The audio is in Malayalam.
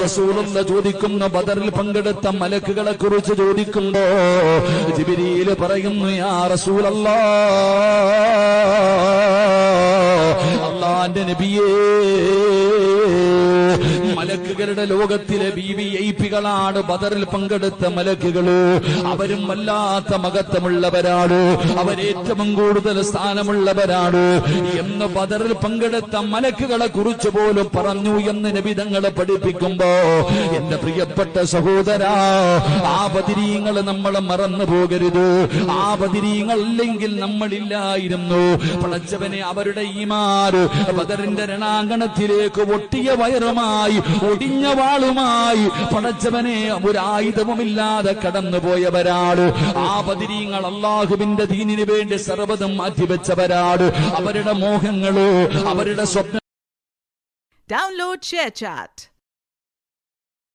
റസൂലുള്ള ചോദിക്കുന്ന ബദറിൽ പങ്കെടുത്ത മലക്കുകളെ കുറിച്ച് ചോദിക്കുമ്പോ ജിബ്രീൽ പറയുന്നു, യാ റസൂലല്ലാഹ്, അല്ലാഹുവിന്റെ നബിയേ, മലക്കുകളുടെ ലോകത്തിലെ വിവിഐപികളാണ് ബദറിൽ പങ്കെടുത്ത മലക്കുകള്. അവരും വല്ലാത്ത മഹത്വമുള്ളവരാണ്, അവരേറ്റവും കൂടുതൽ സ്ഥാനമുള്ളവരാണ് എന്ന് ബദറിൽ പങ്കെടുത്ത മലക്കുകളെ കുറിച്ച് പോലും പറഞ്ഞു എന്ന് നബി തങ്ങളെ പഠിപ്പിക്കുമ്പോ, എന്റെ പ്രിയപ്പെട്ട സഹോദരാ, ആ ബദരീങ്ങൾ നമ്മൾ മറന്നു പോകരുത്. ആ ബദരീങ്ങൾ ഇല്ലെങ്കിൽ നമ്മളില്ലായിരുന്നു. പടച്ചവനെ, അവരുടെ ഈമാൻ ബദറിന്റെ രണാങ്കണത്തിലേക്ക് ഒട്ടിയ വയറുമായി ഒടിഞ്ഞ വാളുമായി പടച്ചവനെ ഒരായുധവുമില്ലാതെ കടന്നുപോയവരാണ്. ആ ബദരീങ്ങൾ അല്ലാഹുവിന്റെ ദീനിനു വേണ്ടി സർവ്വതും മാറ്റിവെച്ചവരാണ്. അവരുടെ മോഹങ്ങള്, അവരുടെ സ്വപ്നം. Download ShareChat.